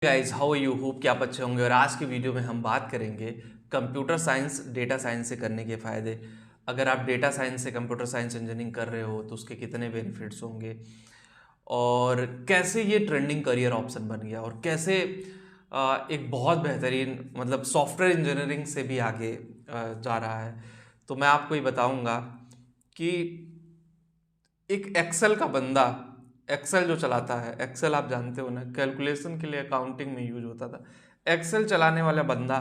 Guys how you hope कि आप अच्छे होंगे। और आज की वीडियो में हम बात करेंगे कंप्यूटर साइंस डेटा साइंस से करने के फ़ायदे। अगर आप डेटा साइंस से कंप्यूटर साइंस इंजीनियरिंग कर रहे हो तो उसके कितने बेनिफिट्स होंगे और कैसे ये ट्रेंडिंग करियर ऑप्शन बन गया और कैसे एक बहुत बेहतरीन मतलब सॉफ्टवेयर इंजीनियरिंग से भी आगे जा रहा है। तो मैं आपको ये बताऊंगा कि एक एक्सेल का बंदा, एक्सेल जो चलाता है, एक्सेल आप जानते हो ना, कैलकुलेशन के लिए अकाउंटिंग में यूज होता था। एक्सेल चलाने वाला बंदा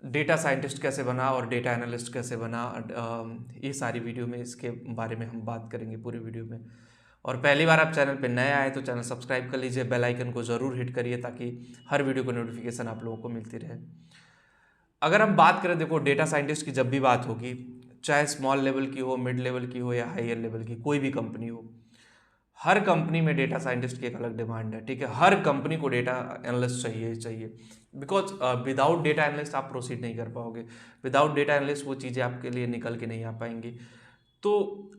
डेटा साइंटिस्ट कैसे बना और डेटा एनालिस्ट कैसे बना, ये सारी वीडियो में इसके बारे में हम बात करेंगे पूरी वीडियो में। और पहली बार आप चैनल पे नए आए तो चैनल सब्सक्राइब कर लीजिए, बेल आइकन को ज़रूर हिट करिए ताकि हर वीडियो को नोटिफिकेशन आप लोगों को मिलती रहे। अगर हम बात करें, देखो डेटा साइंटिस्ट की जब भी बात होगी, चाहे स्मॉल लेवल की हो, मिड लेवल की हो या हायर लेवल की कोई भी कंपनी हो, हर कंपनी में डेटा साइंटिस्ट की एक अलग डिमांड है। ठीक है, हर कंपनी को डेटा एनालिस्ट चाहिए ही चाहिए। बिकॉज विदाउट डेटा एनालिस्ट आप प्रोसीड नहीं कर पाओगे। विदाउट डेटा एनालिस्ट वो चीज़ें आपके लिए निकल के नहीं आ पाएंगी। तो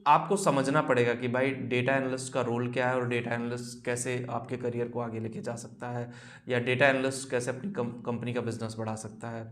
आपको समझना पड़ेगा कि भाई डेटा एनालिस्ट का रोल क्या है और डेटा एनालिस्ट कैसे आपके करियर को आगे लेके जा सकता है, या डेटा एनालिस्ट कैसे अपनी कंपनी का बिजनेस बढ़ा सकता है।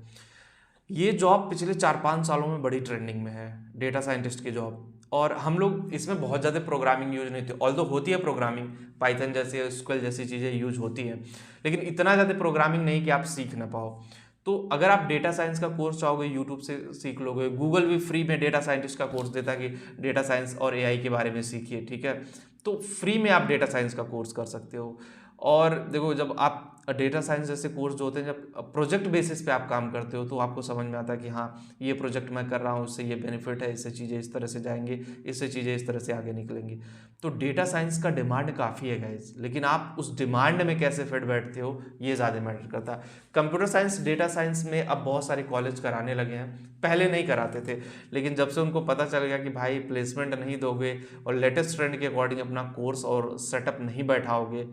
ये जॉब पिछले 4-5 सालों में बड़ी ट्रेंडिंग में है, डेटा साइंटिस्ट की जॉब। और हम लोग इसमें बहुत ज़्यादा प्रोग्रामिंग यूज नहीं होती, ऑल्दो होती है प्रोग्रामिंग, पाइथन जैसे एसक्यूएल जैसी चीज़ें यूज होती हैं, लेकिन इतना ज़्यादा प्रोग्रामिंग नहीं कि आप सीख ना पाओ। तो अगर आप डेटा साइंस का कोर्स चाहोगे, यूट्यूब से सीख लोगे। गूगल भी फ्री में डेटा साइंटिस्ट का कोर्स देता है कि डेटा साइंस और एआई के बारे में सीखिए। ठीक है, तो फ्री में आप डेटा साइंस का कोर्स कर सकते हो। और देखो, जब आप डेटा साइंस जैसे कोर्स जो होते हैं, जब प्रोजेक्ट बेसिस पे आप काम करते हो तो आपको समझ में आता है कि हाँ, ये प्रोजेक्ट मैं कर रहा हूँ, उससे ये बेनिफिट है, इससे चीज़ें इस तरह से जाएंगी, इससे चीज़ें इस तरह से आगे निकलेंगी। तो डेटा साइंस का डिमांड काफ़ी है गाइज, लेकिन आप उस डिमांड में कैसे फिट बैठते हो ये ज़्यादा मैटर करता है। कंप्यूटर साइंस, डेटा साइंस में अब बहुत सारे कॉलेज कराने लगे हैं, पहले नहीं कराते थे, लेकिन जब से उनको पता चल गया कि भाई प्लेसमेंट नहीं दोगे और लेटेस्ट ट्रेंड के अकॉर्डिंग अपना कोर्स और सेटअप नहीं बैठाओगे,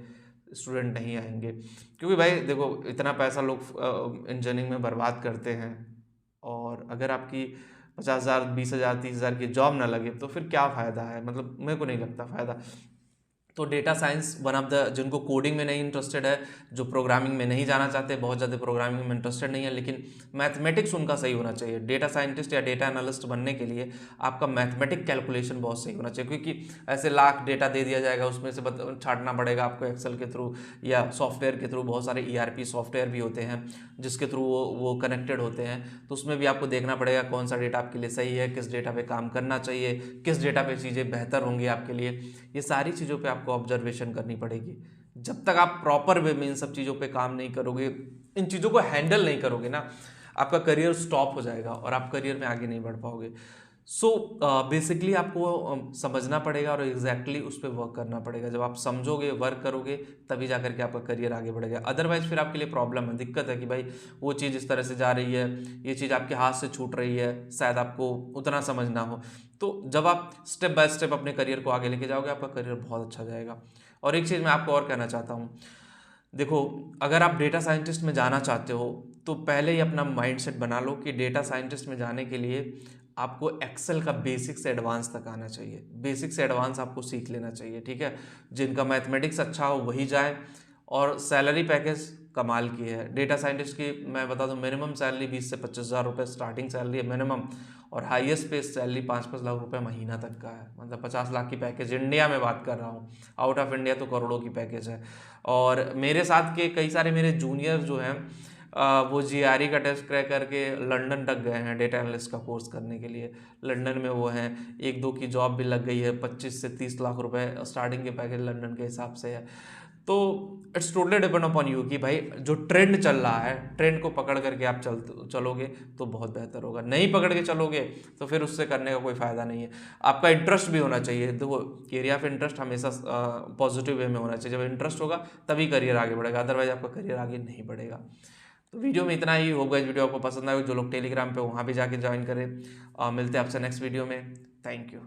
स्टूडेंट नहीं आएंगे। क्योंकि भाई देखो, इतना पैसा लोग इंजीनियरिंग में बर्बाद करते हैं, और अगर आपकी 50,000, 20,000, 30,000 की जॉब ना लगे तो फिर क्या फ़ायदा है। मतलब मेरे को नहीं लगता फ़ायदा। तो data science one of the, जिनको कोडिंग में नहीं इंटरेस्टेड है, जो प्रोग्रामिंग में नहीं जाना चाहते, बहुत ज़्यादा प्रोग्रामिंग में इंटरेस्टेड नहीं है, लेकिन मैथमेटिक्स उनका सही होना चाहिए। डेटा साइंटिस्ट या डेटा एनालिस्ट बनने के लिए आपका मैथमेटिक कैलकुलेशन बहुत सही होना चाहिए, क्योंकि ऐसे लाख डेटा दे दिया जाएगा, उसमें से छांटना पड़ेगा आपको एक्सेल के थ्रू या सॉफ्टवेयर के थ्रू। बहुत सारे ईआरपी सॉफ्टवेयर भी होते हैं जिसके थ्रू वो कनेक्टेड होते हैं, तो उसमें भी आपको देखना पड़ेगा कौन सा डेटा आपके लिए सही है, किस डेटा पे काम करना चाहिए, किस डेटा पे चीज़ें बेहतर होंगी आपके लिए। ये सारी चीज़ों पे आपको ऑब्जर्वेशन करनी पड़ेगी। जब तक आप प्रॉपर वे में इन सब चीज़ों पे काम नहीं करोगे, इन चीज़ों को हैंडल नहीं करोगे ना, आपका करियर स्टॉप हो जाएगा और आप करियर में आगे नहीं बढ़ पाओगे। सो बेसिकली आपको समझना पड़ेगा और एग्जैक्टली उस पर वर्क करना पड़ेगा। जब आप समझोगे, वर्क करोगे, तभी जा करके आपका करियर आगे बढ़ेगा। अदरवाइज फिर आपके लिए प्रॉब्लम है, दिक्कत है कि भाई वो चीज़ इस तरह से जा रही है, ये चीज़ आपके हाथ से छूट रही है, शायद आपको उतना समझ ना हो। तो जब आप स्टेप बाय स्टेप अपने करियर को आगे लेके जाओगे, आपका करियर बहुत अच्छा जाएगा। और एक चीज़ मैं आपको और कहना चाहता हूँ, देखो, अगर आप डेटा साइंटिस्ट में जाना चाहते हो तो पहले ही अपना माइंडसेट बना लो कि डेटा साइंटिस्ट में जाने के लिए आपको एक्सेल का बेसिक से एडवांस तक आना चाहिए। बेसिक से एडवांस आपको सीख लेना चाहिए। ठीक है, जिनका मैथमेटिक्स अच्छा हो वही जाए। और सैलरी पैकेज कमाल की है डेटा साइंटिस्ट की। मैं बता दूं, मिनिमम सैलरी 20 से 25 हज़ार रुपये स्टार्टिंग सैलरी है मिनिमम, और हाईएस्ट पे सैलरी 5-5 लाख रुपए महीना तक का है। मतलब 50 लाख की पैकेज, इंडिया में बात कर रहा हूँ। आउट ऑफ इंडिया तो करोड़ों की पैकेज है। और मेरे साथ के कई सारे मेरे जूनियर जो हैं, वो जीआरई का टेस्ट क्रैक करके लंदन तक गए हैं डेटा एनालिस्ट का कोर्स करने के लिए। लंदन में वो हैं, 1-2 की जॉब भी लग गई है। 25 से 30 लाख रुपए स्टार्टिंग के पैकेज लंदन के हिसाब से है। तो it's totally depend upon you कि भाई जो ट्रेंड चल रहा है, ट्रेंड को पकड़ करके आप चलोगे तो बहुत बेहतर होगा। नहीं पकड़ के चलोगे तो फिर उससे करने का कोई फ़ायदा नहीं है। आपका इंटरेस्ट भी होना चाहिए। देखो, एरिया ऑफ इंटरेस्ट हमेशा पॉजिटिव वे में होना चाहिए। जब इंटरेस्ट होगा तभी करियर आगे बढ़ेगा, अदरवाइज आपका करियर आगे नहीं बढ़ेगा। तो वीडियो में इतना ही होगा। इस वीडियो आपको पसंद आएगा, जो लोग टेलीग्राम पे वहाँ भी जाके ज्वाइन करें। मिलते हैं आपसे नेक्स्ट वीडियो में। Thank you.